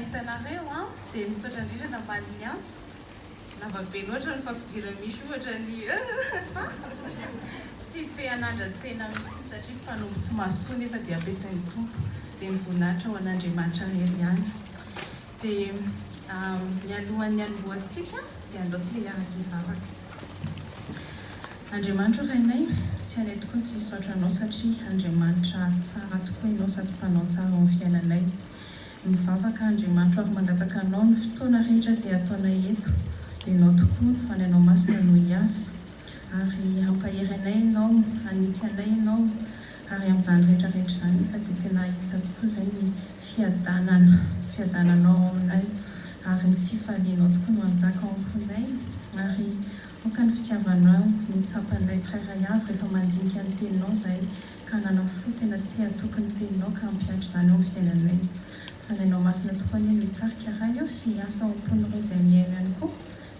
hitanareo dia misaotra indrindra namaliny antso navabe loatra ny fampidirany misy ohatra ny tsy te hanandra tena mihitsy satria mpanombo tsy mahasoa nefa dia ampiasain'ny tompo dia nivoninahitra ho an'Andriamanitra rery ihany. Dia mialohan'ny anoloantsika dia andaontsika hiaraka hivavaka. Andriamanitra rainay, tsy anay tokoa tsy hisaotra anao satria Andriamanitra tsara tokoa ianao sady mpanao tsara amin'ny fiainanay. Mivavaka Andriamanitra ary mangataka anao ny fotoana rehetra izay ataonay eto. Ianao tokoa ny fanainao masina no hiasa ary ampahery anay ianao, anitsy anay ianao ary amin'izany rehetrarehetra izany fa dia tena hita tokoa izay ny fiadananao aminay ary ny fifalianao tokoa no anjaka ao aminay ary moka ny fitiavanao ny tsapanay tsirairay avy rehefa mandinika ny teninao izay ka nanafo tena te hatoky ny teninao ka hampiatra izany ao amin'ny fiainanay. Fanainao masina tokoa ny mitarika ray ao sy hiasa ao ampon'ireo izay miaino ihany koa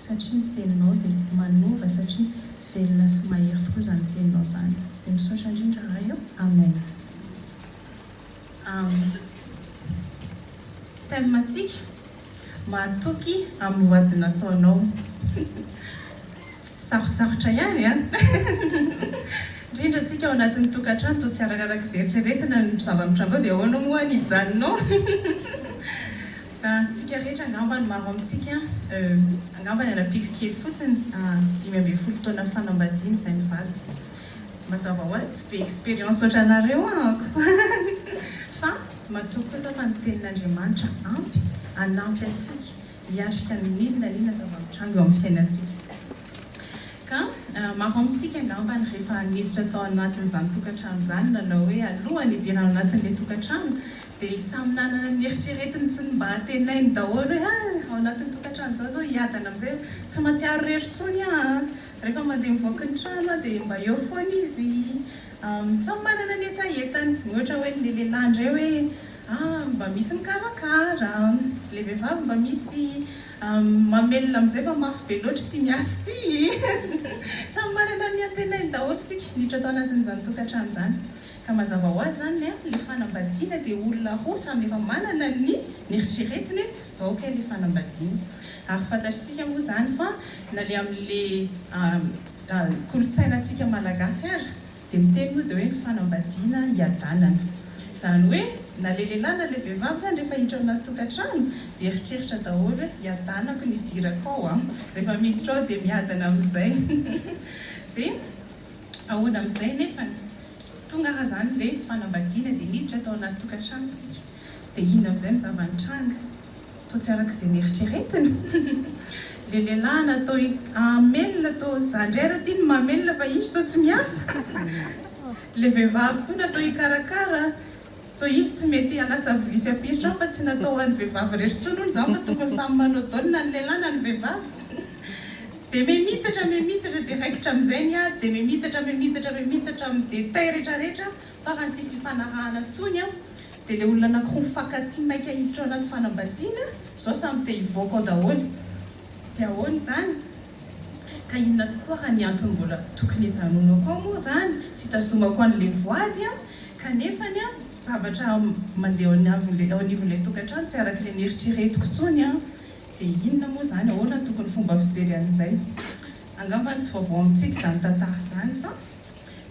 satria ny teninao dia manova satria velona sy mahery tokoa izany teninao izany. Dia misaotra indrindra ray ao. Amen. Temantsika mahatoky amin'ny vady nataonao. Sarotsarotra ihany a. Indrindra antsika ao anatin'ny tokantrano toa tsy arakaraka izay eritreretina ny zava-mitrangao dia ahoana moa ny hijanonao. Tsika rehetra angambany maro amintsika angambany anapiky kely fotsiny 5 taona fanambadiana izay mivady. Mazava ho azy tsy be expérience ohatranareo ako. Fa matoky kosa fa ny tenin'Andriamanitra ampy anampy antsika hiatrika ny inona zava-mitranga eo amin'ny fiainantsika. Ka maro amintsika angambany rehefa niditra tao anatin'izany tokantrano izany nanao hoe alohany hidirana anatin'ilay tokantrano dia samy nanana ny eritreretiny sy ny mba hatenainy daholo hoe ao anatin'ny tokantrano zao hiadana amin'izay tsy mahatsiaro rery intsony rehefa mandeha mivoaka ny trano dia mba eo foana izy samy manana ny etaetany. Ohatra hoe ny lehilahy indray hoe mba misy mikarakara, ilay vehivavy mba misy mamelona amin'izay fa mafy be loatra ity miasa ity. Samy manana ny antenainy daholo tsika niditra tao anatin'izany tokantrano izany. Ka mazava ho azy izany ilay fanambadiana dia olona roa samy efa manana ny eritreretiny hoe izao kay ilay fanambadiana. Ary fantatritsika moa izany fa na ilay amin'ilay kolontsainantsika malagasy ary dia miteny moa dia hoe ny fanambadiana hiadanana. Izany hoe na ilay lehilahy na ilay vehivavy izany rehefa hiditra ao anaty tokantrano dia eritreritra daholo hoe hiadanako ny hidirako ao rehefa miditra ao dia miadana amin'izay. Dia ahoana amin'izay nefa tonga raha izany ilay fanambadiana dia miditra tao anaty tokantranontsika dia iny amin'izay mizava nitranga toa tsy arak'izay nieritreretiny. Ilay lehilahy natao amelona tao zandrera ity ny mamelona fa izy tao tsy miasa. Ilay vehivavy koa natao hikarakara toa izy tsy mety hanasa vilisy apiritra fa tsy natao ho an'ny vehivavy rery intsony hono izany fa tokony samy manao daholo na ny lehilahy na ny vehivavy. Dia mimitatra dia raikitra amin'izay ny dia mimitatra amin'ny détail rehetrarehetra fa raha tsisy fanarahana intsony dia ilay olona anankiroa mifankatia maika hiditra ao anaty fanambadiana izao samy te hivoaka ao daholo. Dia ahoana izany? Ka inona tokoa raha ny antony mbola tokony hijanonako ao moa izany sy tazomako an'ilay voady kanefany zavatra mandeha ao anivon'ilay tokantrano tsy arak'ilay nieritreretiko intsony dia inona moa izany ahoana tokony fomba fijery an'izay. Angambany tsy vaovao amintsika izany tantara izany fa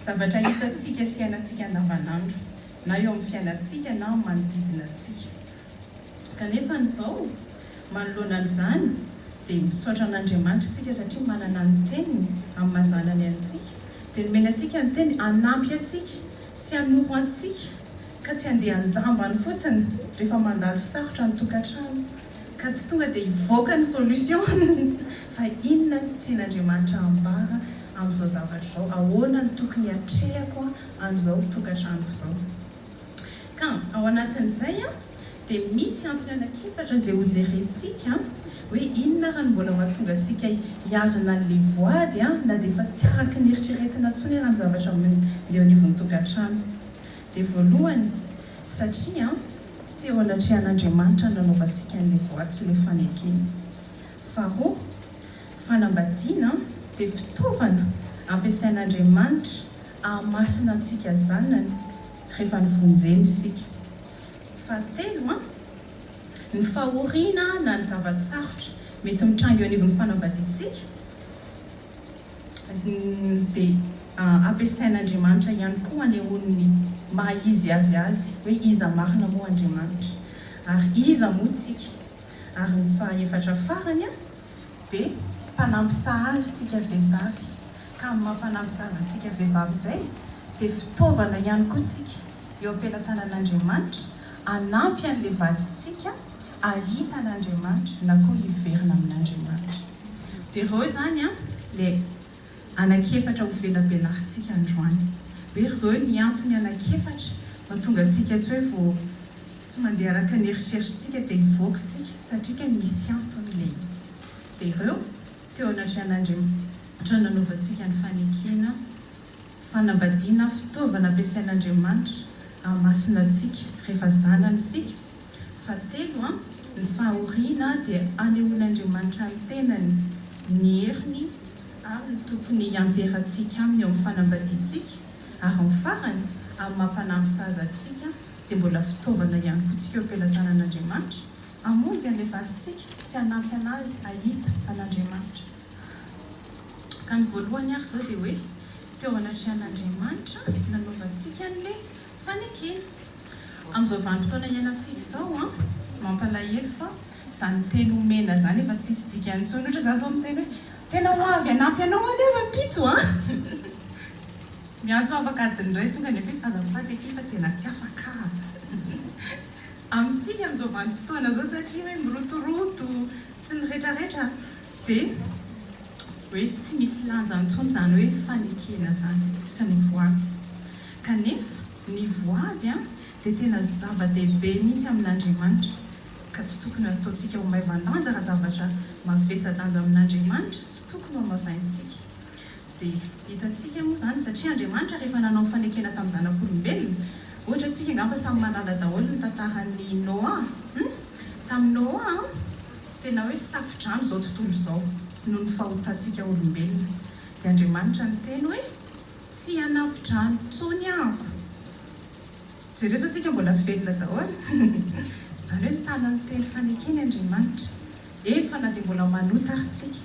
zavatra hitantsika sy hainantsika andavanandro na eo amin'ny fiainantsika na manodidina antsika. Kanefa izao manoloana an'izany dia misaotra an'Andriamanitra isika satria manana ny teniny amin'ny mazanany antsika dia nomena antsika ny teny hanampy antsika sy hanoro antsika ka tsy handeha anjambany fotsiny rehefa mandalo sarotra ny tokantrano ka tsy tonga dia hivoaka ny solution fa inona ny tian'Andriamanitra ambara amin'izao zavatra izao, ahoana ny tokony hatrehako amin'izao tokantrano izao. Ka ao anatin'izay dia misy antony anankiefatra izay hojerentsika hoe inona raha ny mbola mahatonga antsika hiazona an'ilay voady na dia efa tsy araky ny eritreretina intsony raha ny zavatra leo anivon'ny tokantrano. Dia voalohany satria teo anatrehan'Andriamanitra nanaovantsika an'ilay voady sy ilay fanekena. Faharoa, fanambadiana dia fitaovana ampiasain'Andriamanitra hahamasina antsika zanany rehefa nivonjeny isika. Fahatelo ny fahoriana na ny zavatsarotra mety mitrango eo anivon'ny fanambadiantsika dia ampiasain'Andriamanitra ihany koa anehoany maha izy azy hoe iza marina moa Andriamanitra ary iza moa tsika. Ary ny fahaefatra farany dia mpanampy sahazy tsika vehivavy, ka amin'ny mampanampy sahazy antsika vehivavy izay dia fitaovana ihany koa tsika eo am-pelatanan'Andriamanitra anampy an'ilay vadintsika ahita an'Andriamanitra na koa hiverina amin'Andriamanitra. Dia ireo izany ilay anankefatra ho velabelaritsika androany. Hoe ireo ny antony anankefatra mahatonga antsika tsy hoe vao tsy mandeha araka ny eritreritrintsika dia hivoaka tsika satria misy antony ilay izy. Dia ireo teo anatrehan'Andriamanitra nanaovantsika ny fanekena, fanambadiana, fitaovana ampiasain'Andriamanitra hamasina antsika rehefa zanany isika. Fahatelo ny fahoriana dia anehoan'Andriamanitra ny tenany ny heriny ary ny tokony hianterantsika aminy eo amin'ny fanambadiantsika. Ary ny farany amin'ny mampanampy sahaza antsika dia mbola fitaovana ihany koa tsika eo am-pelatanan'Andriamanitra hamonjy an'ilay vadintsika sy hanampy anazy ahita an'Andriamanitra. Ka ny voalohany ary izao dia hoe teo anatrehan'Andriamanitra nanaovantsika an'ilay fanekena. Amin'izao vanim-potoana iainantsika izao mampalahelo fa izany teny omena izany efa tsisy dikany intsony. Ohatra za zao miteny hoe tena ho avy hanampy anao anefa pitso miantso afakadiny iray tonga ny hoe azafady aty fa tena tsy afaka. Amintsika amin'izao vanim-potoana izao satria hoe mirotoroto sy ny rehetrarehetra dia hoe tsy misy lanja intsony izany hoe fanekena izany sy ny voady. Kanefa ny voady dia tena zava-dehibe mihitsy amin'Andriamanitra ka tsy tokony ataontsika ho maivan-danja raha zavatra mavesa-danja amin'Andriamanitra tsy tokony ho mavaintsika. Dia hitantsika moa izany satria Andriamanitra rehefa nanao fanekena tamin'ny zanak'olombelona, ohatra antsika angamba samy manala daholo ny tantaran'ny Noa. Tamin'ny Noa tena hoe safidrano izao tontolo izao noho ny fahotantsika olombelona. Dia Andriamanitra niteny hoe tsy hanafidrano intsony aho. Jereo zao tsika mbola velona daholo. Izany hoe tanany teny fanekeny Andriamanitra. Fa na dia mbola manota ary tsika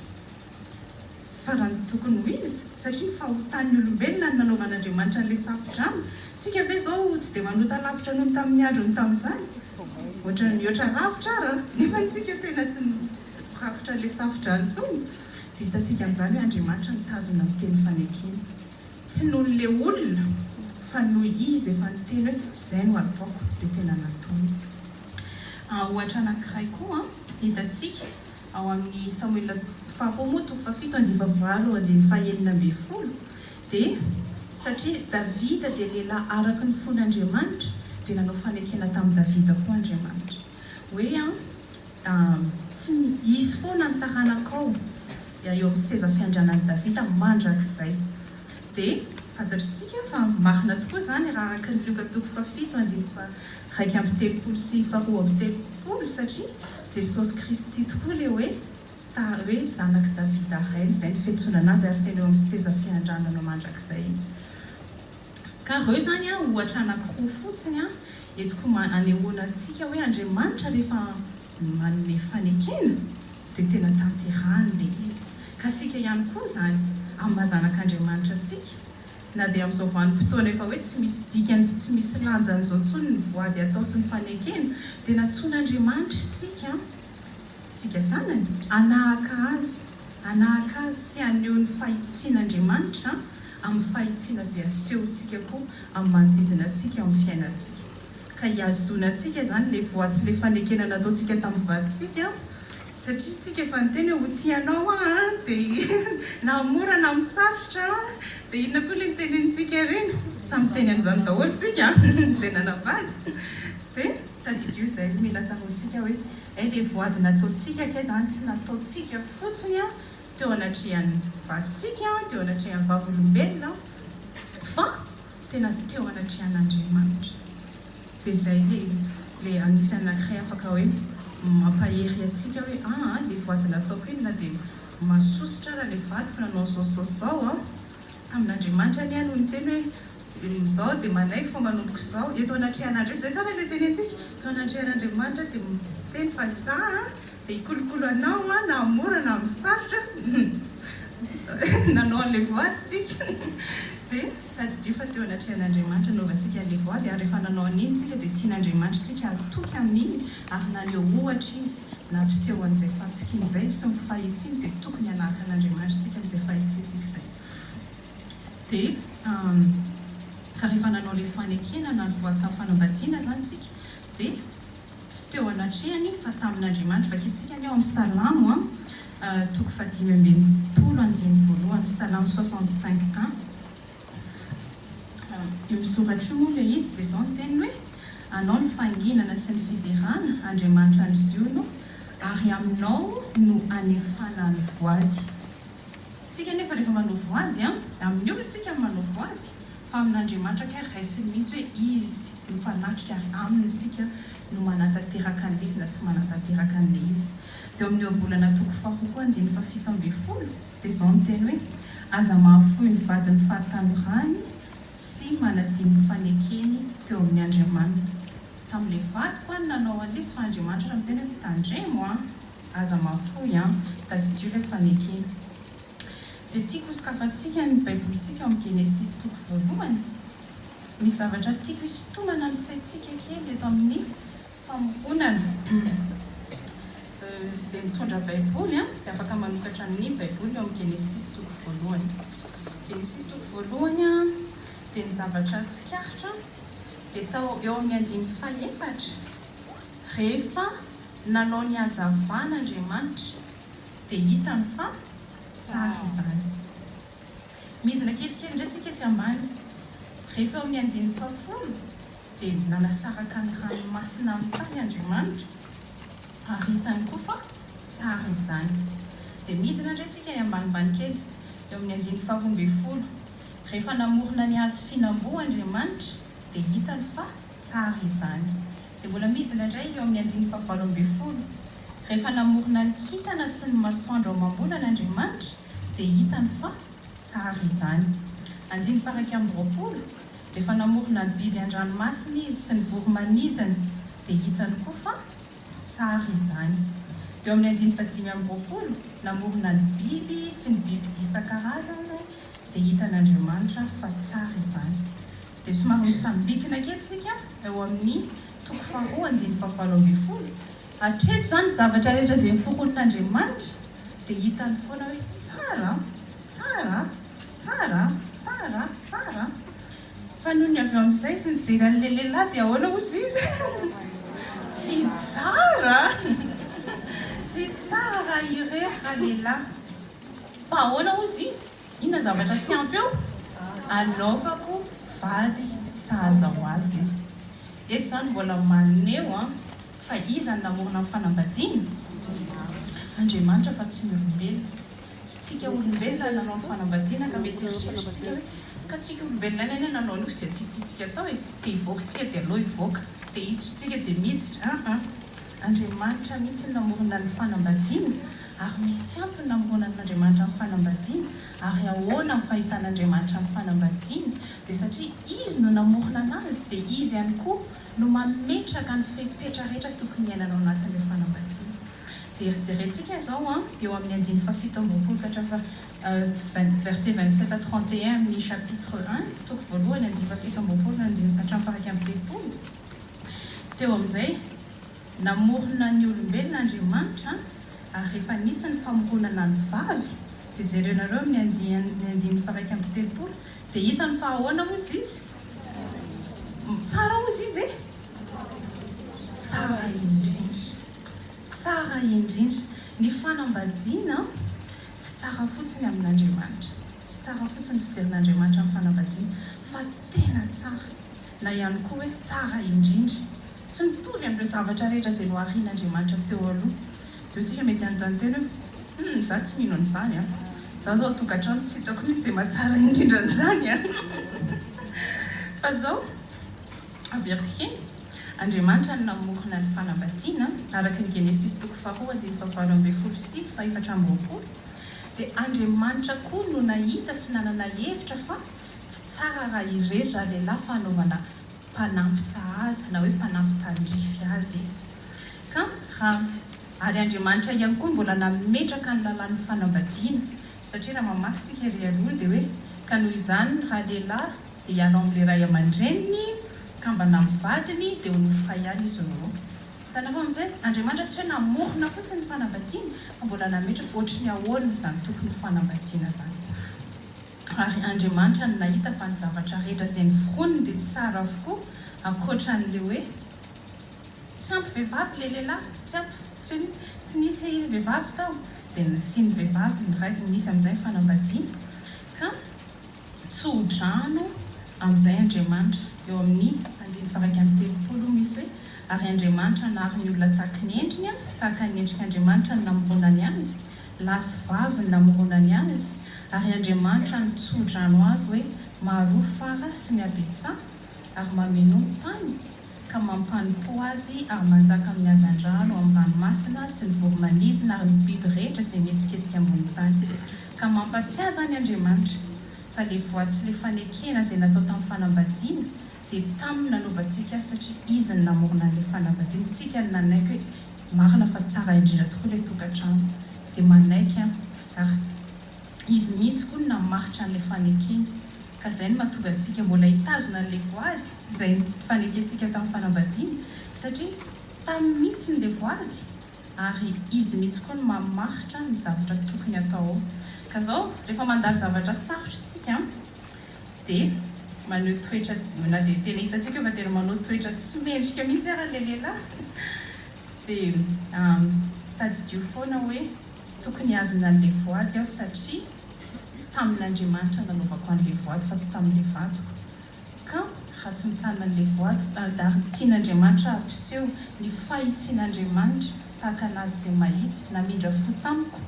fa raha ny tokony ho izy satria ny fahotan'ny olombelona ny nanaovan'Andriamanitra n'ilay safidrano. Tsika ve izao tsy dia manota lavitra noho ny tamin'ny androny tamin'izany, ohatra ny mihoatra lavitra ara nefa ntsika tena tsy rakotra ilay safidrano intsony. Dia hitantsika amin'izany hoe Andriamanitra nitazona ny teny fanekena tsy noho n'ilay olona fa noho izy efa niteny hoe izay no ataoko dia tena nataony. Ohatra anankiray koa hitantsika ao amin'ny Samuela faharoa 7:7-9 dia satria Davida dia lehilahy araka ny fon'Andriamanitra dia nanao fanekena tamin'ny Davida koa Andriamanitra hoe tsy izy foana ny taranakao eo amin'ny seza fiandrianan'i Davida mandrakizay. Dia fantatritsika fa marina tokoa izany raha araka ny Luka 7:1-2 sy 2:3 satria Jesosy Kristy tokoa ilay hoe zanaky Davida iray izay ny fiantsonana azy ary tena eo amin'ny seza fiandrianana mandrakizay izy. Ka ireo izany ohatra anankiroa fotsiny entiko anehoana antsika hoe Andriamanitra rehefa manome fanekena dia tena tanterahany ilay izy. Ka sika ihany koa izany amin'ny mahazanak'Andriamanitra antsika na dia amin'izao vanim-potoana efa hoe tsy misy dikany sy tsy misy lanjany izao intsony ny voady atao sy ny fanekena dia natsoan'Andriamanitra sika zanany anahaka azy sy aneho ny fahitsian'Andriamanitra amin'ny fahitsiana izay asehontsika koa amin'ny manodidina antsika amin'ny fiainantsika. Ka hiazona antsika izany ilay voady sy ilay fanekena nataontsika tamin'ny vadintsika satria tsika efa niteny hoe ho tianao dia na mora na misarotra dia inona koa ilay nitenintsika ireny samy teny an'izany daholo tsika izay nanavady. Dia tadidio izay mila tsarontsika hoe ilay voady nataontsika ke izany tsy nataontsika fotsiny teo anatrehan'ny vadintsika, teo anatrehan'ny vavolombelona fa tena teo anatrehan'Andriamanitra. Dia izay ilay anisan'ny anankiray afaka hoe mampahery antsika hoe ilay voady nataoko iny na dia masosotra raha ilay vadiko nanao zao tamin'Andriamanitra ny no niteny hoe izao dia manaiky fa manomboko izao eto anatrehan'Andriamanitra. Izay tsara ilay teny antsika, eto anatrehan'Andriamanitra dia teny fa za dia ikolokolo anao na mora na misarotra nanao an'ilay voaditsika dia tadidio fa teo anatrehan'Andriamanitra naovantsika an'ilay voady ary rehefa nanao an'iny tsika dia tian'Andriamanitra tsika atoky amin'iny ary naleo ohatra izy na mpiseho an'izay fatokiana izay sy ny fahitsiny dia tokony hanahaka an'Andriamanitra tsika amin'izay fahitsintsika izay dia ka rehefa nanao ilay fanekena na ny voatany fanambadiana zany tsika dia tsy teo anatrehany fa tamin'Andriamanitra vakitsika ny ao amin'ny salamo toko 5:15 salamo 65:1 io misoratra io moa ilay izy dia izao ny teny hoe anao ny fanginana sy ny fiderana Andriamanitra ny ziono ary aminao no anefana ny voady. Tsika nefa rehefa manao voady amin'ny olona tsika manao voady fa amin'Andriamanitra ka raisiny mihitsy hoe izy no mpanatrika ary aminy tsika no manatateraka an'ilay izy na tsy manatateraka an'ilay izy. Dia amin'ny ohabolana toko 7:7 dia izao ny teny hoe aza mahafoy ny vadiny fahatanorany sy manadiny fanekeny teo amin'ny Andriamanitra. Tamin'ilay vady koa nanao an'ilay fa Andriamanitra amin'ny teny hoe tandremo aza mahafoy tadidio ilay fanekeny. Dia tiako isokafantsika ny baibolitsika amin'ny Genesis toko 1. Misy zavatra tiako isintomana ny saintsika kely eto amin'ny famoronana. Izay mitondra baiboly dia afaka manokatra ny baiboly ao amin'ny Genesis toko 1. Genesis toko 1 dia ny zavatra tsikaritra dia tao eo amin'ny 4 rehefa nanao ny hazavan'Andriamanitra dia hitany fa tsara izany. Midina kelikely indray tsika tsy ambany. Rehefa eo amin'ny 10 dia nanasaraka ny ranomasina amin'ny tany Andriamanitra ary hitany koa fa tsara izany. Dia midina indray tsika ambanimbany kely eo amin'ny 12 rehefa namorona ny hazo fihinam-boa Andriamanitra dia hitany fa tsara izany. Dia mbola midina indray eo amin'ny 17 rehefa namorona ny kintana sy ny masoandro ao mambolana Andriamanitra dia hitany fa tsara izany. 19 rehefa namorona ny biby an-dranomasina izy sy ny voromanidina dia hitany koa fa tsara izany. Eo amin'ny 15 namorona ny biby sy ny biby isan-karazany dia hitan'Andriamanitra fa tsara izany. Dia somary mitsambikina kely tsika eo amin'ny toko 2:17 hatreto izany zavatra rehetra izay niforon'Andriamanitra dia hitany foana hoe tsara tsara tsara tsara tsara. Fa noho ny avy eo amin'izay sy nijery an'ilay lehilahy dia ahoana ozy izy tsy tsara tsy tsara irery lehilahy fa ahoana ozy izy inona zavatra tsy ampy eo anaovako vady sahaza ho azy izy. Eto izany mbola maneho fa iza ny namorona amin'ny fanambadiana Andriamanitra fa tsy ny olombelona. Tsy tsika olombelona nanao ny fanambadiana ka mety eritreritrintsika hoe ka tsika olombelona any nanao an'io izay tiatsika atao dia hivoakantsika dia aloha hivoaka dia hiditrintsika dia miditra. Andriamanitra mihitsy ny namorona ny fanambadiana ary misy antony namorona n'Andriamanitra ny fanambadiana ary ahoana ny fahitan'Andriamanitra ny fanambadiana dia satria izy no namorona anazy dia izy ihany koa no mametraka ny fepetra rehetra tokony iainana ao anatin'ilay fanambadiana. Dia eritreretintsika izao eo amin'ny 17 verset 27-31 amin'ny chapitre 1 toko 1 17 teo amin'izay namorona ny olombelona Andriamanitra ary rehefa nisy ny famoronana ny vavy dia jerenareo amin'ny 1:30 dia hitany fa ahoana ozy izy tsara ozy izy tsara indrindra tsara indrindra. Ny fanambadiana tsy tsara fotsiny amin'Andriamanitra tsy tsara fotsiny fijerin'Andriamanitra amin'ny fanambadiana fa tena tsara na ihany koa hoe tsara indrindra. Tsy mitovy amin'ireo zavatra rehetra izay noharian'Andriamanitra teo aloha. Dia tsika mety anontany tena hoe za tsy mino an'izany za zao tokantrano tsy hitako mihitsy dia mahatsara indrindra an'izany fa zao averike Andriamanitra ny namorona ny fanambadiana araka ny Genesis toko 2:17 sy 4 dia Andriamanitra koa no nahita sy nanana hevitra fa tsy tsara raha irery raha lehilahy fanaovana mpanampy sahaza na hoe mpanampy tandrify azy izy. Ka ary Andriamanitra ihany koa mbola nametraka ny lalàn'ny fanambadiana satria raha mamaky tsika ery aloha dia hoe ka noho izany raha lehilahy dia hiala amin'ilay ray aman-dreniny ka mbana mivadiny dia ho nofoka ihany izy roa. Tanao amin'izay Andriamanitra tsy hoe namorona fotsiny ny fanambadiana fa mbola nametraka ohatry ny ahoana izany tokony fanambadiana izany. Ary Andriamanitra no nahita fa ny zavatra rehetra izay noforoniny dia tsara avokoa ankoatran'ilay hoe tsy ampy vehivavy ilay lehilahy, tsy nisy vehivavy tao dia nasiany vehivavy ny raiky nisy amin'izay fanambadiana ka tsodrano amin'izay Andriamanitra eo amin'ny 1:30 misy hoe ary Andriamanitra nahary ny olona tahaka ny endriny tahaka ny endrik'Andriamanitra ny namoronany azy, lahy sy vavy ny namoronany azy, ary Andriamanitra nitsodrano azy hoe maharoa fara sy mihabetsaha ary mamenomy tany ka mampanimpo azy ary manjaka amin'ny hazan-drano amin'ny ranomasina sy ny voromanidina ary ny biby rehetra izay mihetsiketsika ambony tany ka mampatsiahy zany Andriamanitra fa ilay voatsy ilay fanekena izay natao tamin'ny fanambadiana dia taminy nanaovantsika satria izy ny namorona an'ilay fanambadiana. Tsika ny nanaiky hoe marina fa tsara indrindra tokoa ilay tokantrano dia manaiky ary izy mihitsy koa namaritra an'ilay fanekena ka izay no mahatonga antsika mbola hitazona an'ilay voady izay fanekentsika tamin'ny fanambadiana satria tamin'ny mihitsy n'ilay voady ary izy mihitsy koa no mamaritra ny zavatra tokony atao. Ka zao rehefa mandalo zavatra sarotra tsika dia maneho toetra na dia tena hitantsika fa tena manao toetra tsy mendrika mihitsy ara ilay lehilahy dia tadidio foana hoe tokony azona an'ilay voady aho satria tamin'Andriamanitra nanaovako an'ilay voady fa tsy tamin'ilay vadiko ka raha tsy mitana an'ilay voady ary tian'Andriamanitra ampiseho ny fahitsian'Andriamanitra tahaka anazy izay mahitsy namindra fo tamiko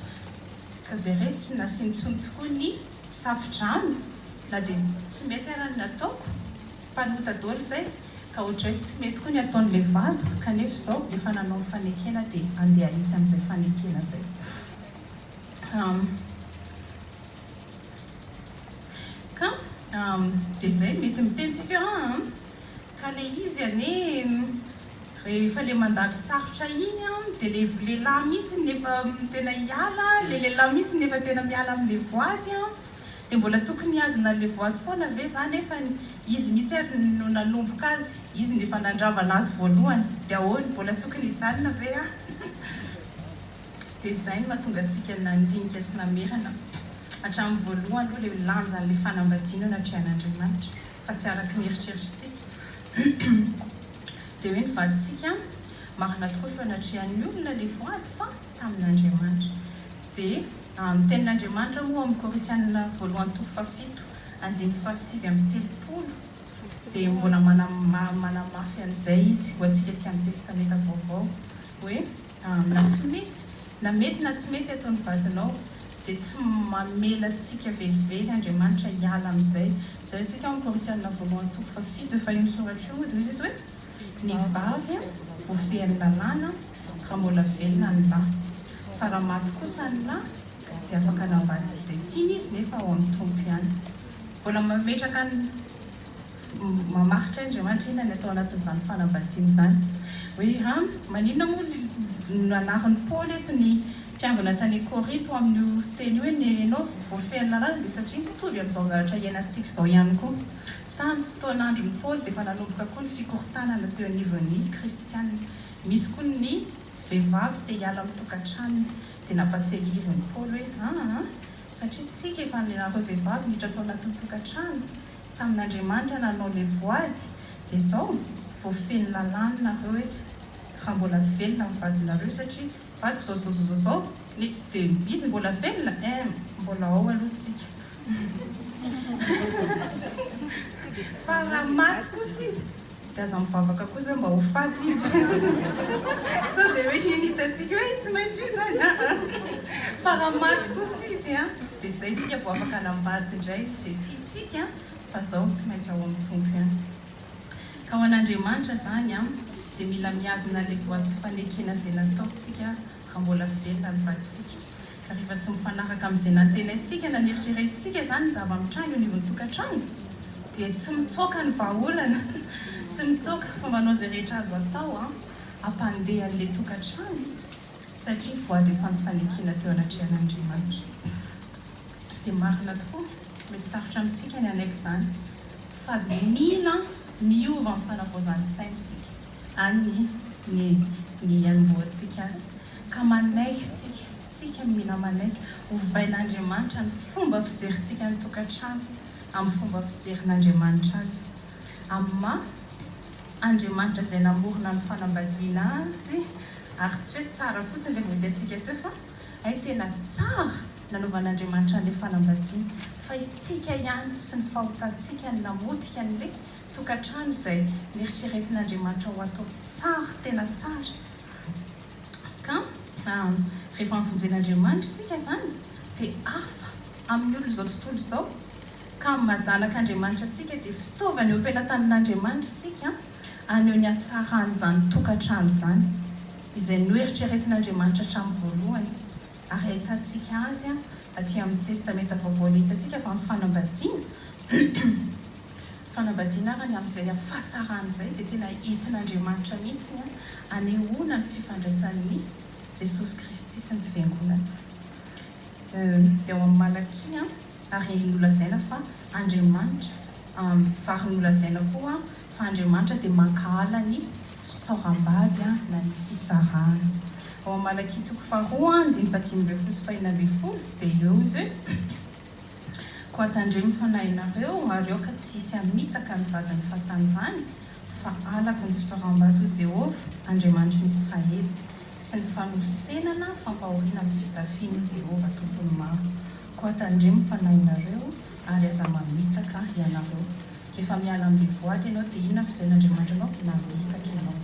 ka izay re tsy nasiany intsony tokoa ny safidrano na dia tsy mety arany nataoko mpanota daholo izay ka ohatra hoe tsy mety koa ny ataon'ilay vadiko kanefa izao efa nanao ny fanekena dia andeha hitsy amin'izay fanekena izay. Ka dia izay mety mitentsika ka ilay izy ane rehefa ilay mandalo sarotra iny dia ilay lehilahy mihitsy nefa tena hiala, ilay lehilahy mihitsy nefa tena miala amin'ilay voady dia mbola tokony azona ilay voady foana ve zany efa izy mihitsy ary no nanomboka azy, izy nefa nandravana azy voalohany dia ahoana mbola tokony hijanona ve dia izay no mahatonga antsika nandinika sy namerana hatramin'ny voalohany aloha ilay lanjan'ilay fanambadiana natrehan'Andriamanitra fa tsy araky ny eritreritrintsika dia hoe nivadintsika marina tokoa fa natrehan'ny olona ilay voady fa tamin'Andriamanitra. Dia ny tenin'Andriamanitra moa amin'ny Korinthiana 1:7-8 dia mbola manamafy an'izay izy ho antsika ety amin'ny testamenta vaovao hoe na mety na tsy mety ataon'ny vadinao dia tsy mamela antsika velively Andriamanitra hiala amin'izay. Izay antsika amin'ny Korinthiana 1:7 efa io soratra io dia izy hoe ny vavy voafehan'ny lalàna raha mbola velona ny lahy fa raha maty kosa ny lahy dia afaka nambady izay tiany izy nefa ao amin'ny tompo ihany. Mbola mametraka mamaritra Andriamanitra ina ny atao anatin'izany fanambadiana izany hoe maninona moa anaran'ny Paoly eto ny mpiangona tany Korinto amin'ny teny hoe ny ianao voafehan'ny lalàna dia satria mitovy amin'izao zavatra iainantsika izao ihany koa. Tamin'ny fotoan'andron'ny Paoly dia efa nanomboka koa ny fikorontanana teo anivon'ny kristianina. Misy koa ny vehivavy te hiala amin'ny tokantranony dia nampatsely heviny Paoly hoe satria tsika efa nareo vehivavy miditra tao anatin'ny tokantrano tamin'Andriamanitra nanao ilay voady dia izao voafehan'ny lalàna nareo hoe raha mbola velona amin'ny vadinareo satria vadiko zao dia izy mbola velona mbola ao aloha tsika fa raha maty kosa izy dia aza mivavaka kosa mba ho faty izy sao dia hoe iny hitantsika hoe tsy maintsy io zany fa raha maty kosa izy dia izay tsika vo afaka nambady indray izay tiatsika fa zao tsy maintsy ao amin'ny tompo ihany. Ka ho an'Andriamanitra zany dia mila miazona ilay voatsy fanekena izay nataontsika raha mbola velona ny vaditsika. Ka rehefa tsy mifanaraka amin'izay nantenaintsika na nieritreretintsika zany zava-mitranga eo anivon'ny tokantrano dia tsy mitsoaka ny vahaolana tsy mitsoaka fa manao izay rehetra azo atao ampandeha an'ilay tokantrano satria voady efa mifanekena teo anatrehan'Andriamanitra. Dia marina tokoa mety sarotra amintsika ny anaiky izany fa mila miova amin'ny fanavaozan'ny saintsika any ny anomboantsika azy ka manaiky tsika mila manaiky hovain'Andriamanitra ny fomba fijerintsika ny tokantrano amin'ny fomba fijerin'Andriamanitra azy amma Andriamanitra izay namorona ny fanambadiana azy ary tsy hoe tsara fotsiny ilay voitantsika teo fa ay tena tsara nanaovan'Andriamanitra an'ilay fanambadiana fa isitsika ihany sy ny fahotantsika ny namotika an'ilay tokantrano izay nieritreretin'Andriamanitra ho atao tsara tena tsara ka rehefa mifonjen'Andriamanitra isika izany dia hafa amin'ny olo izao tontolo izao ka mazanak'Andriamanitra antsika dia fitaovana eo am-pelatanan'Andriamanitra isika aneho ny hatsarany izany tokantrano izany izay noeritreretin'Andriamanitra hatramin'ny voalohany ary ahitantsika azy aty amin'ny testamenta vaovao hitantsika fa amin'ny fanambadiana ary amin'izay fahatsarany izay dia tena entin'Andriamanitra mihitsy anehoana ny fifandraisan'ny Jesosy Kristy sy ny fiangonana. Dia ao amin'ny Malakia ary nolazaina fa Andriamanitra vary nolazaina koa fa Andriamanitra dia mankahala ny fisaoram-bady na ny fisarahana. Ao amin'ny Malakia toko faharoa 5:20 dia eo izy koa atandremo fanahy ianareo ary eo ka tsy hisy hamitaka ny vadiny fahatanivany fa alako ny fisaoram-bady ho Jehovah Andriamanitra ny Israely sy ny fanosenana fampahoriana amin'ny fitafiana Jehovah tontolo maro. Koa atandremo fanahy ianareo ary aza mamitaka ianareo. Rehefa miala amin'ny voady ianao dia inona fijen'Andriamanitra ianao na mitaka ianao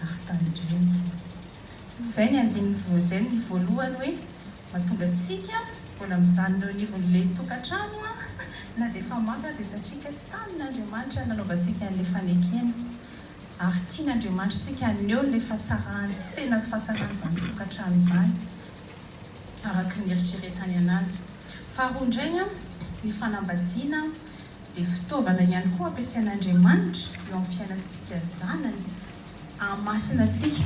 ary tandremo. Izay ny voalohany hoe mahatonga antsika mbola mijanona eo anivon'ilay tokantrano na dia efa maka dia satria tamin'Andriamanitra nanaovantsika an'ilay fanekena ary tian'Andriamanitra tsika aneo ilay fahatsarany tena fahatsarany izany tokantrano izany araka ny eritreretany anazy. Faharoa indray ny fanambadiana dia fitaovana ihany koa ampiasain'Andriamanitra eo amin'ny fiainantsika zanany hamasina antsika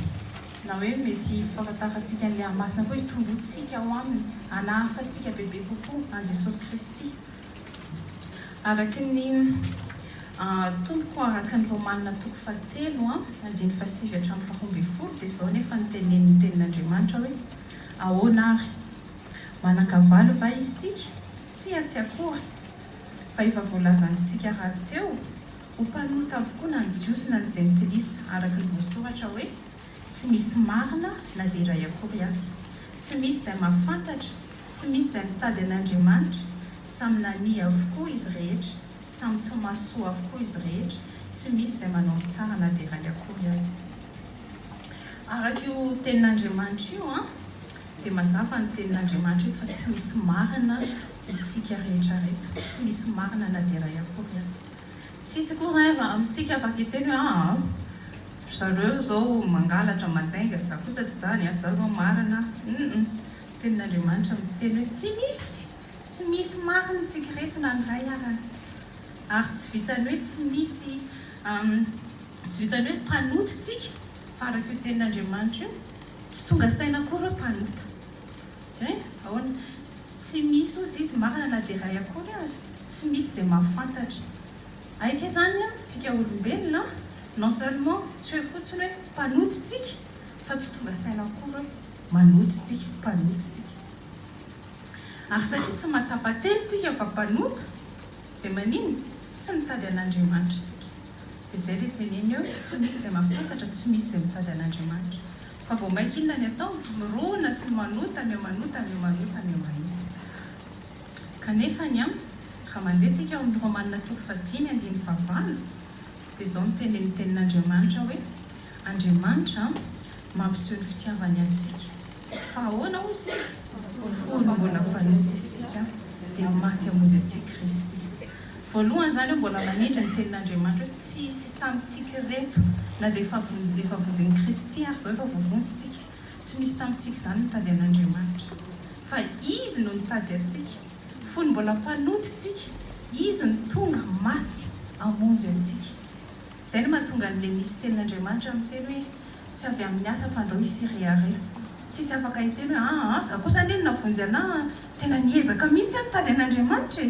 na hoe mety fahafantarantsika an'ilay hamasina koa hitomboantsika ao aminy hanahafantsika bebe kokoa an Jesosy Kristy araka ny tomboko araka ny Romanina toko 7 5:7-12 dia izao nefa ny tenin'Andriamanitra hoe ahoana ary manakavaly va isika tsy akory fa efa voalazantsika rahateo ho mpanota avokoa na ny jiosy na ny jentilisa araka ny voasoratra hoe tsy misy marina na dia iray akory azy, tsy misy izay mahafantatra, tsy misy izay mitady an'Andriamanitra, samy nania avokoa izy rehetra, samy tsy mahasoa avokoa izy rehetra, tsy misy izay manao tsara na dia iray akory azy. Araka io tenin'Andriamanitra io dia mazava ny tenin'Andriamanitra io fa tsy misy marina itsika rehetra reto, tsy misy marina na dia iray akory azy. Tsisy koa reva amintsika afaka hiteny hoe zareo zao mangalatra mandainga za kosa tsy zany za zao marina. Tenin'Andriamanitra miteny hoe tsy misy marina tsika reto na ny ray arany ary tsy vitany hoe tsy vitany hoe mpanoty tsika fa araka io tenin'Andriamanitra io tsy tonga saina akory hoe mpanota ahoana tsy misy ozy izy marina na dia ray akory azy, tsy misy izay mahafantatra aika zany tsika olombelona non seulement tsy hoe fotsiny hoe mpanoty tsika fa tsy tonga saina akory hoe manoty tsika mpanoty tsika ary satria tsy mahatsapa-teny tsika fa mpanota dia manino tsy mitady an'Andriamanitra tsika dia izay ilay teneny eo tsy misy izay mahafantatra tsy misy izay mitady an'Andriamanitra fa vao maika inona ny atao mirona sy manota kanefa ny raha mandeha tsika amin'ny Romanina toko 5:9 dia izao ny tenin'Andriamanitra hoe Andriamanitra mampiseho ny fitiavany antsika fa ahoana ozy izy fony mbola mpanoty isika dia maty hamonjy antsika Kristy. Voalohany izany hoe mbola manindry ny tenin'Andriamanitra hoe tsy hisy tamintsika reto na dia efa vonjen'i Kristy ary izao efa voavonjitsika tsy misy tamintsika izany mitady an'Andriamanitra fa izy no mitady antsika fony mbola mpanoty tsika izy ny tonga maty hamonjy antsika. Izay no mahatonga an'ilay misy tenin'Andriamanitra miteny hoe tsy avy amin'ny asa fandrao isiriare tsisy afaka hiteny hoe za kosa neny navonjy ana tena niezaka mihitsy any tady an'Andriamanitra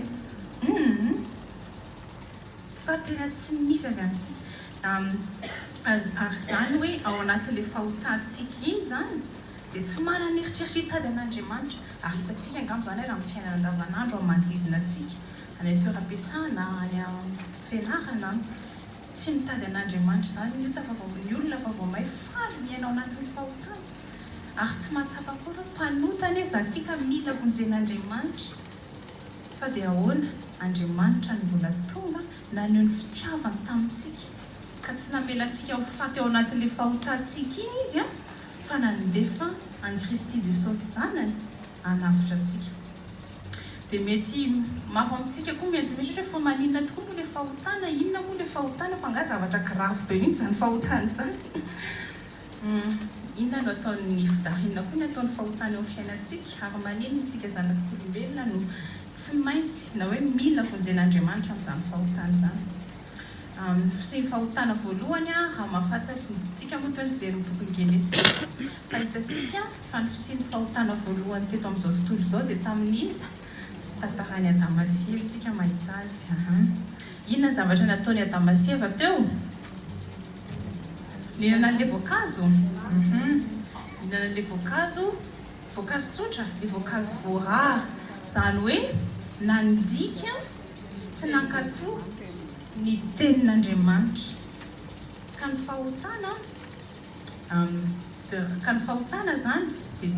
fa tena tsy misy avy amintsika ary zany hoe ao anatin'ilay fahotantsika iny zany dia tsy manana eritreritra hitady an'Andriamanitra ary hitantsika angamba zany raha amin'ny fiainana andavanandro amin'ny manodidina antsika any amin'ny toeram-piasana any amin'ny fianarana tsy mitady an'Andriamanitra zany ny olona fa vao mahay faly miaina ao anatin'ny fahotana ary tsy mahatsapa koa mpanotana hoe za tika mila vonjen'Andriamanitra fa dia ahoana Andriamanitra ny mbola tonga naneho ny fitiavany tamintsika ka tsy namelantsika ho faty ao anatin'ilay fahotantsika iny izy fa nandefa any Kristy Jesosy zanany hanavitra antsika dia mety maro amintsika koa mety misy hoe fa maninona tokoa moa ilay fahotana inona moa ilay fahotana fa nga zavatra grave be mihitsy zany fahotana zany inona no ataon'ny fidariana koa ny ataon'ny fahotana eo amin'ny fiainantsika ary maninona isika zanak'olombelona no tsy maintsy na hoe mila vonjen'Andriamanitra amin'izany fahotana zany sy ny fahotana voalohany raha mahafantatry tsika moa toa nijery ny boky Genesis fa hitantsika fa ny fisian'ny fahotana voalohany teto amin'izao tontolo izao dia tamin'iza tantarany Adama sy Eva tsika mahita azy inona ny zavatra nataony Adama sy Eva teo nihinana an'ilay voankazo nihinana an'ilay voankazo tsotra ilay voankazo voarara zany hoe nandika sy tsy nankatoa ny tenin'Andriamanitra ka ny fahotana zany dia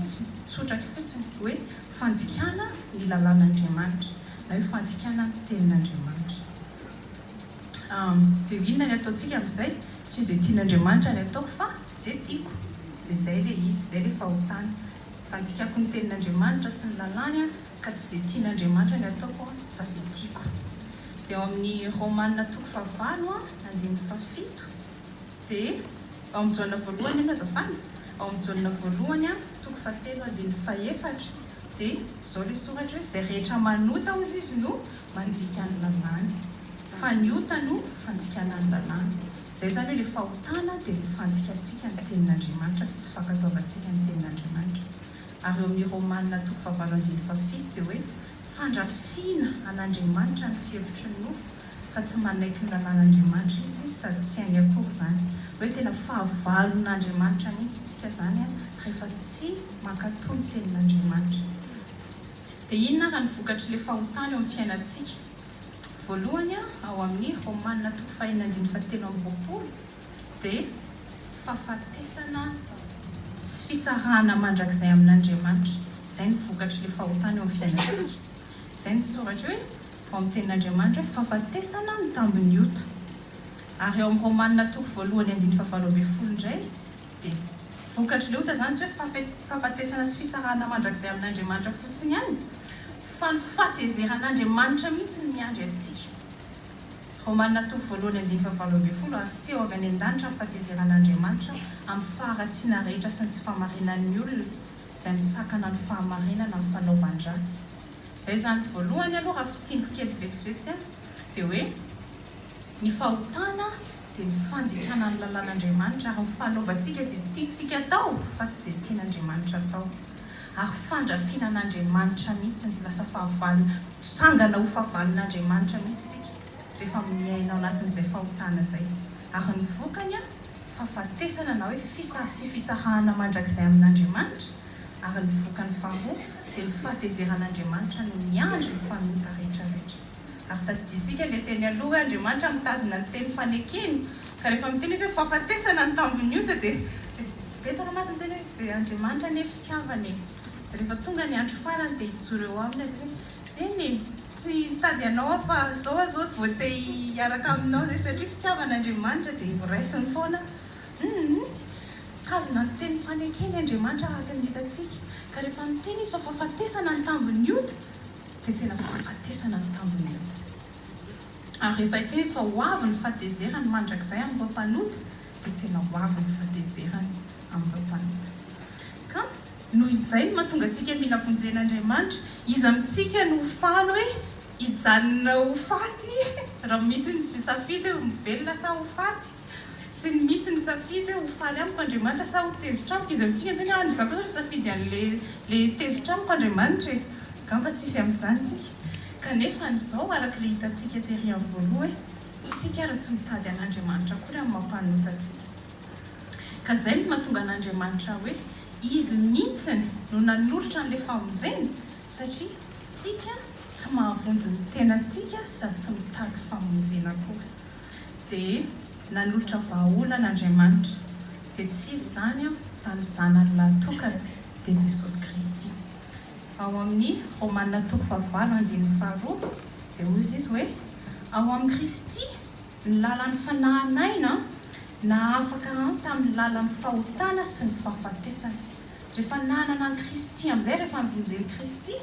tsotra fotsiny hoe fandikana ny lalàn'Andriamanitra na hoe fandikana ny tenin'Andriamanitra dia inona ny ataontsika amin'izay tsy izay tian'Andriamanitra ny ataoko fa izay tiako dia izay ilay izy izay ilay fahotana fandikako ny tenin'Andriamanitra sy ny lalàny ka tsy izay tian'Andriamanitra ny ataoko fa izay tiako dia ao amin'ny Romanina toko fahavalo andininy fafito dia ao amin'ny jaona voalohany aloha azafana ao amin'ny jaona voalohany toko fahatelo andininy fahaefatra dia izao ilay soratra hoe izay rehetra manota hozy izy no mandika ny lalàny fa ny ota no fandikana ny lalàny izay zany hoe ilay fahotana dia ilay fandikantsika ny tenin'Andriamanitra sy tsy fankataovantsika ny tenin'Andriamanitra ary eo amin'ny Romanina toko fahavalo andininy fafito dia hoe fandrafiana an'Andriamanitra ny fihevitry ny nofo fa tsy manaiky ny lalàn'Andriamanitra izy sady tsy hainy akory zany hoe tena fahavalon'Andriamanitra mihitsy tsika zany rehefa tsy mankatoa ny tenin'Andriamanitra dia inona raha ny vokatr'ilay fahotana eo amin'ny fiainantsika voalohany ao amin'ny Romanina toko fahaenina andininy fahatelo amby roapolo dia fahafatesana sy fisarahana mandrakizay amin'Andriamanitra izay ny vokatr'ilay fahotana eo amin'ny fiainantsika izay ny soratra hoe ao amin'ny tenin'Andriamanitra hoe fahafatesana ny tambiny ota ary ao amin'ny Romanina toko voalohany andininy fahavalo amby folo indray dia vokatr'ilay ota zany tsy hoe fahafatesana sy fisarahana mandrakizay amin'Andriamanitra fotsiny ihany fa ny fahatezeran'Andriamanitra mihitsy ny miandry antsika Romanina toko voalohany andininy fahavalo amby folo aseho avy any an-danitra ny fahatezeran'Andriamanitra amin'ny faharatsiana rehetra sy ny tsy fahamarinan'ny olona izay misakana ny fahamarinana amin'ny fanaovan-dratsy izay zany voalohany aloha raha fitindro kely vetivety dia hoe ny fahotana dia ny fandikana ny lalàn'Andriamanitra ary ny fanaovantsika izay tiantsika atao fa tsy izay tian'Andriamanitra atao ary fandrafiana an'Andriamanitra mihitsy ny lasa fahavalona sangana ho fahavalon'Andriamanitra mihitsy tsika rehefa miaina ao anatin'izay fahotana izay ary ny vokany fahafatesana na hoe sy fisarahana mandrakizay amin'Andriamanitra ary ny vokany faharoa dia ny fahatezeran'Andriamanitra no miandry ny mpanota rehetrarehetra ary tadidintsika ilay teny aloha hoe Andriamanitra mitazona ny teny fanekeny ka rehefa miteny izy hoe fahafatesana ny tambiny ota dia betsaka maty ny teny hoe izay Andriamanitra ny fitiavany rehefa tonga ny andro farany dia hijoro eo aminy hoe eny tsy tady ianao fa zao voate hiaraka aminao zay satria fitiavan'Andriamanitra dia voraisiny foana tazona ny teny fanekeny Andriamanitra araka ny hitantsika ka rehefa miteny izy fa fahafatesana ny tambiny ota dia tena fahafatesana ny tambiny ota ary rehefa hiteny izy fa ho avy ny fahatezerany mandrakizay amin'ireo mpanota dia tena ho avy ny fahatezerany amin'ireo mpanota ka noho izay no mahatonga antsika mila vonjen'Andriamanitra izy amintsika no faly hoe hijanona ho faty raha misy ny safidy hoe mivelona sa ho faty sy ny misy ny safidy ho faly amiko Andriamanitra sa ho tezitramiko izy amintsika tena any za koa safidy an'le tezitramiko Andriamanitra e gamba tsisy amin'izany tsika kanefa n'izao araka le hitantsika tery amin'ny voaloha tsika ara tsy mitady an'Andriamanitra koa amin'ny mampanota tsika ka zay no mahatonga an'Andriamanitra hoe izy mihitsiny no nanolotra n'le famonjena satria tsika tsy mahavonjy ny tenantsika sady tsy mitady famonjena koa dia nanolotra vahaola an'Andriamanitra dia tsy izy zany fa ny zanany latokana dia Jesosy Kristy ao amin'ny Romanina 9:2 dia hozy izy hoe ao amin'ny Kristy ny lalan'ny fanahinaina na afaka tamin'ny lalan'ny fahotana sy ny fahafatesana rehefa nanana ny Kristy amin'izay rehefa nivonjeny Kristy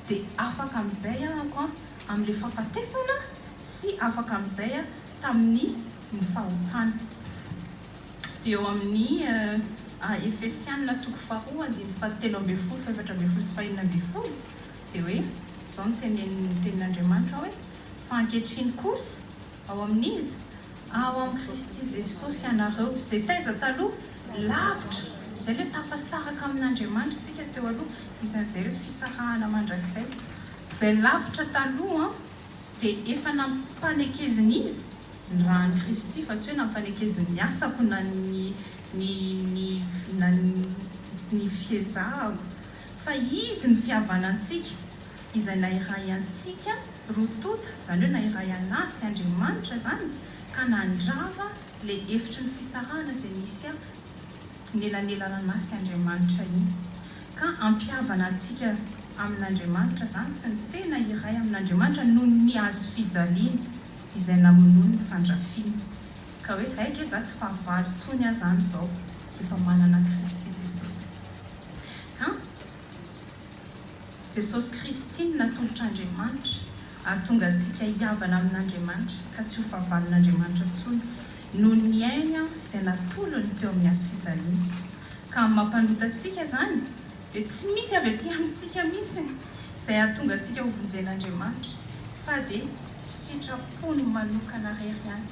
dia afaka amin'izay ako amin'ilay fahafatesana sy afaka amin'izay tamin'ny ny fahotana dia eo amin'ny Efesianina 2:17-18 dia hoe izao no tenin'Andriamanitra hoe fa ankehitriny kosa ao amin'izy ao amin'ny Kristy Jesosy ianareo izay taiza taloha lavitra izay le tafasaraka amin'Andriamanitra tsika teo aloha isan'izay hoe fisarahana mandrakizay izay lavitra taloha dia efa nammpanekeziny izy ny rahan'i Kristy fa tsy hoe nammpanekeziny ny asako na ny fiezahako fa izy ny fihavana antsika izay nairay antsika rotota izany hoe nairay anazy Andriamanitra zany ka nandrava le hevitry ny fisarahana izay misy nelanelana anasy Andriamanitra iny ka ampihavana antsika amin'Andriamanitra zany sy ny tena iray amin'Andriamanitra noho ny azo fijaliana izay namonoa ny fandrafiana ka hoe aika za tsy fahavalo tsony azany izao efa manana Kristy Jesosy ka Jesosy Kristy natolotra Andriamanitra ary tonga antsika hiavana amin'Andriamanitra ka tsy ho fahavalon'Andriamanitra tsony noho ny aina izay natolony teo amin'ny azo fijaliana ka mampanota antsika zany dia tsy misy avy aty amintsika mihitsy izay ahatonga antsika ho vonjen'Andriamanitra fa dia sitrapony manokana rery ihany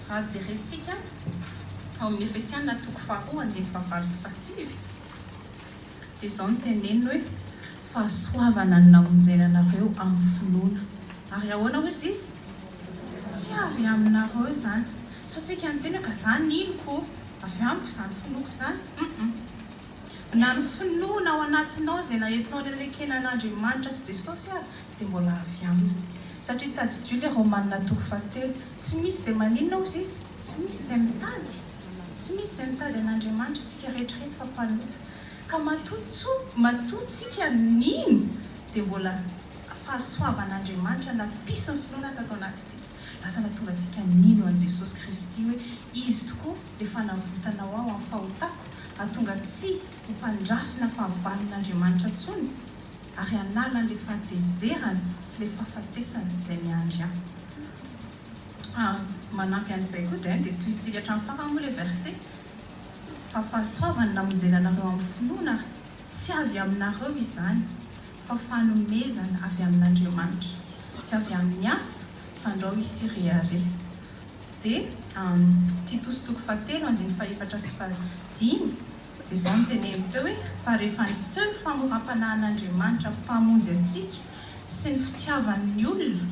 raha jerentsika ao amin'ny Efesianina 2:2-5 dia izao no teneniny hoe fahasoavana ny namonjena anareo amin'ny finoana ary ahoana hozy izy tsy avy aminareo zany so tsika ny tena ka zany inoko avy amiko izany finoako zany na ny finoana ao anatinao izay naentinao nylekena an'Andriamanitra sy Jesosy dia mbola avy aminy satria tadidio le Romanina 2:3 tsy misy izay maninona hozy izy tsy misy izay mitady an'Andriamanitra tsika rehetrarehetra fa mpanota ka matotsika nino dia mbola fahasoavan'Andriamanitra nampisy ny finoana tato anatintsika lasa natonga antsika nino an' Jesosy Kristy hoe izy tokoa rehefa navotanao ao amin'ny fahotako ahatonga tsy ho mpandrafina fahavalon'Andriamanitra tsony ary anala le fahatezerana sy le fahafatesana izay miandry manampy an'izay koa dia toizintsika hatramin'ny farany moa le verset fa fahasoavany namonjena anareo amin'ny finoana ary tsy avy aminareo izany fa fanomezana avy amin'Andriamanitra tsy avy amin'ny asa fandrao isirehare dia Titos 2:3-5 dia izao no teneny teo hoe fa rehefa ny seho famoram-panahin'Andriamanitra mpamonjy antsika sy ny fitiavan'ny olona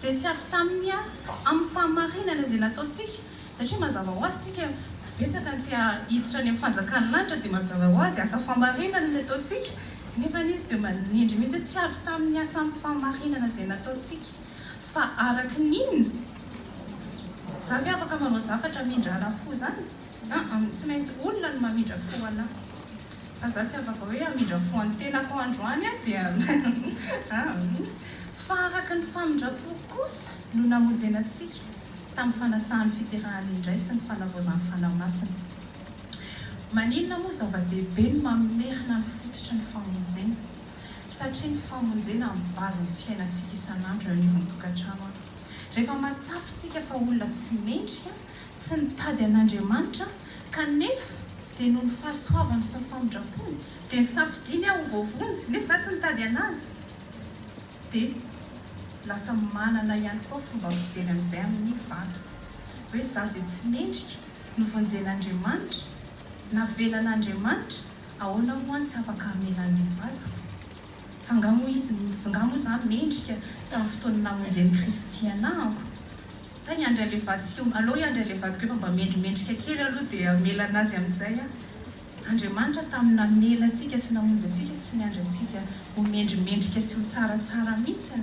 dia tsy avy tamin'ny asa amin'ny fahamarinana izay nataontsika satria mazava ho azy tsika betsaka ny tia hiditra any amin'ny fanjakan'ny lanitra dia mazava ho azy asa fahamarinana ny ataontsika nefa izy dia manindry mihitsy tsy avy tamin'ny asa amin'ny fahamarinana izay nataontsika fa araka n'inona zavy afaka manao zavatra mindrana fo zany tsy maintsy olona no mamindra fo anahy fa za tsy afaka hoe amindra fo any tenako androany dia fa araka ny famindrapo kosa no namonjena antsika tamin'ny fanasahan'ny fiterahany indray sy ny fanavaozan'ny fanamasina maninona moa zava-dehibe no mamerina ny fototra ny famonjena satria ny famonjena amin'ny bazy ny fiainantsika isan'andro eo anivon'ny tokantrano rehefa matsapitsika fa olona tsy mendrika tsy nitady an'Andriamanitra kanefa dia noho ny fahasoavany sy ny famindrapony dia nisafidiny aho ho voavonjy nefa za tsy nitady anazy dia lasa manana ihany koa fomba fijery amin'izay amin'ny vata hoe za izay tsy mendrika novonjen'Andriamanitra navelan'Andriamanitra ahoana moa tsy afaka hamelan'ny vato fa ngamo izy ngamo za mendrika tamin'ny fotoana namonjen'ny Kristy anako zay andray le vadika aloha andray le vadika fa mba mendrimendrika kely aloha dia amela anazy amin'izay Andriamanitra tamina melantsika sy namonjy antsika tsy niandry antsika ho mendrimendrika sy ho tsaratsara mihitsy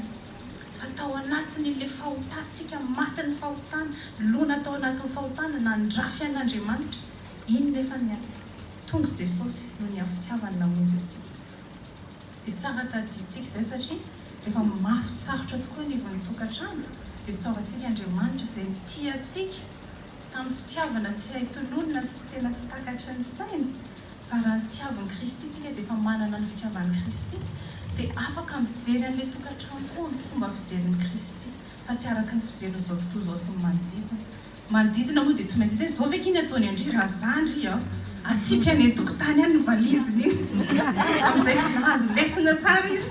fa tao anatin'ilay fahotantsika matin'ny fahotana lona tao anatin'ny fahotana nandrafy an'Andriamanitra iny nefa tonga Jesosy no ny avitiavany namonjy antsika dia tsara tadiditsika izay satria rehefa mafy sarotra tokoa ny vonin-tokantrano dia saorantsika Andriamanitra izay tia antsika tamin'ny fitiavana tsy haitolonina sy tena tsy takatra ny saina fa raha nitiavan'i Kristy tsika dia efa manana ny fitiavan'i Kristy dia afaka mijery an'ilay tokantrano koa ny fomba fijerin'i Kristy fa tsy araka ny fijerin'izao tontolo izao sy ny manodidina moa dia tsy maintsy hoe zao ve kiny ataony andry raha zandry atsipy any an-tokotany any ny valiziny amin'izay nahazo lesona tsara izy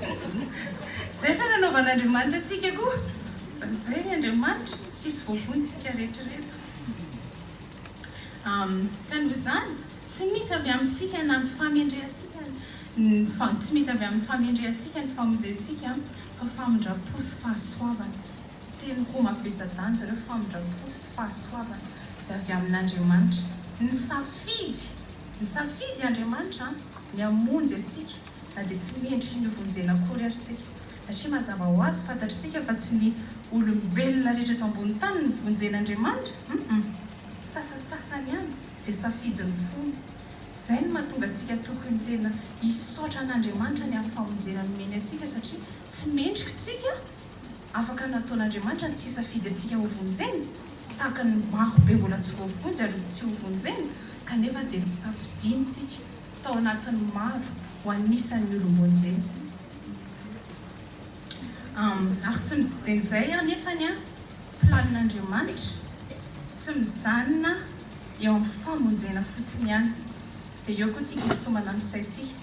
izay fa nanaovan'Andriamanitra atsika koa fa izay ny Andriamanitra tsisy voavonitsika rehetrarehetra ka noho izany tsy misy avy amintsika na ny famendreantsika tsy misy avy amin'ny famendreantsika ny famonjentsika fa famindra-po sy fahasoavana teny koa mavesa-danja ireo famindra-po sy fahasoavana izay avy amin'Andriamanitra ny safidy Andriamanitra ny amonjy antsika na dia tsy mendry ny vonjena akory ary tsika satria mazava ho azy fantatritsika fa tsy ny olombelona rehetra eto ambony tany ny vonjen'Andriamanitra sasasasany ihany izay safidiny fony izay no mahatonga antsika tokony tena hisaotra an'Andriamanitra ny amin'ny famonjena nomeny antsika satria tsy mendrika tsika afaka nataon'Andriamanitra ny tsy safidy antsika ho vonjeny tahaka ny maro be mbola tsy voavonjy ary tsy ho vonjeny kanefa dia misafidintsika tao anatin'ny maro ho anisan'ny olombonjeny ary tsy mididen'izay nefany planin'Andriamanitra tsy mijanona eo amin'ny famonjena fotsiny ihany dia eo koa tika isotomana ny saintsika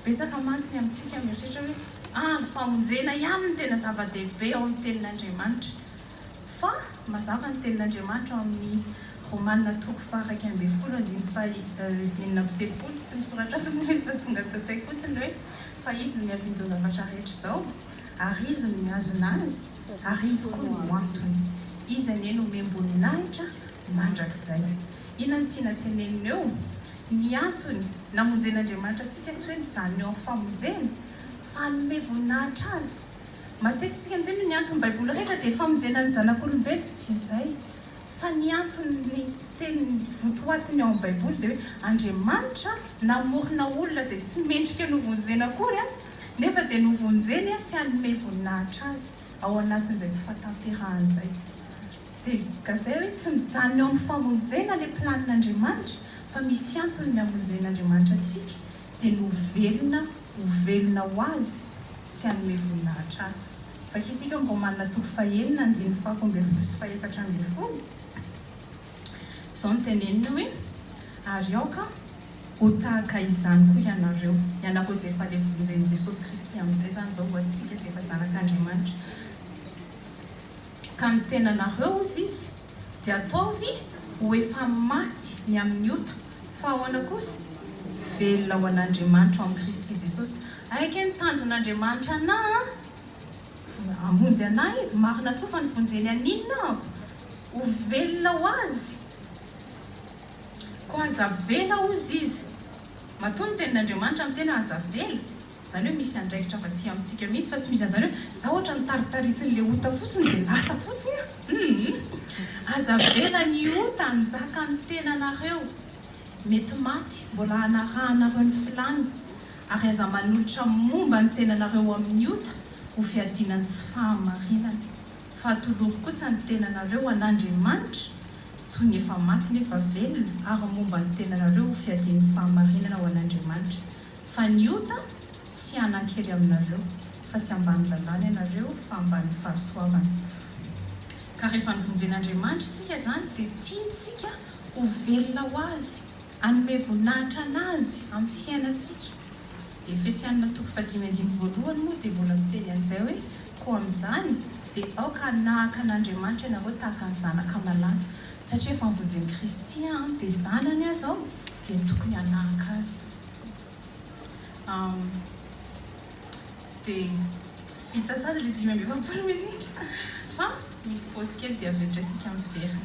betsaka mantiny amintsika mieritreritra hoe ny famonjena ihany ny tena zava-dehibe ao amin'ny tenin'Andriamanitra fa mazava ny tenin'Andriamanitra ao amin'ny Romanina 12:20 tsy misoratra fa tonga tatsaiko fotsiny hoe fa izy no miavin'izao zavatra rehetra izao ary izy no miazona azy ary izy koa no antony izy anie no memboninaitra mandrakizay ina ny tiana tenenina eo ny antony namonjen'Andriamanitra atsika tsy hoe mijanona eo amin'ny famonjena fa nome voninahitra azy matetika ny ny antony baiboly rehetra dia famonjena ny zanak'olombelona tsy izay fa ny antony teny votoatiny ao amin'ny baiboly dia hoe Andriamanitra namorona olona izay tsy mendrika novonjena akory nefa dia novonjeny sy hanome voninahitra azy ao anatin'izay tsy fahatanterahana dia ka izay hoe tsy mijanona eo amin'ny famonjena ilay planin'Andriamanitra fa misy antony ny hamonjen'Andriamanitra atsika dia novelona ho azy sy hanome voninahitra azy fakitsika mba manana 9:11-12 izao no tenenina hoe ary aoka ho tahaka izany koa ianareo izay efa le vonjen'i Jesosy Kristy amin'izay zany izao ho antsika izay efa zanak'Andriamanitra ka ny tenanareo ozy izy dia ataovy ho efa maty ny amin'ny ota fa ahoana kosa velona ho an'Andriamanitra ao amin'ny Kristy Jesosy aika ny tanjon'Andriamanitra amonjy anahy izy marina toa fa nivonjeny aninona ako ho velona ho azy ko aza vela ozy izy matoa ny tenin'Andriamanitra amin'ny tena aza vela izany hoe misy andraikitra fa ty amintsika mihitsy fa tsy misy an'izany hoe za ohatra nitaritaritin'ilay ota fotsiny dia lasa fotsiny aza vela ny ota njaka ny tenanareo mety maty mbola hanarahanareo ny filany ary aza manolotra momba ny tenanareo amin'ny ota ho fiadinany tsy fahamarinana fa atolory kosa ny tenanareo an'Andriamanitra toy ny efa maty nefa velona ary momba ny tenanareo ho fiadin'ny fahamarinana ho an'Andriamanitra fa ny ota tsy hanan-kery aminareo fa tsy ambany lalàna ianareo fa ambany fahasoavana ka rehefa nivonjen'Andriamanitra tsika zany dia tiantsika ho velona ho azy hanome voninahitra anazy amin'ny fiainantsika Efesianina 5:5 moa dia mbola miteny an'izay hoe ko amin'izany dia aoka nahaka an'Andriamanitra ianareo tahaka ny zanaka malala satria efa nivojeny Kristy dia zanany azy ao dia tokony hanaraka azy. Dia vita sady ilay 5 minitra fa misy paozy kely dia avy endrantsika miverina.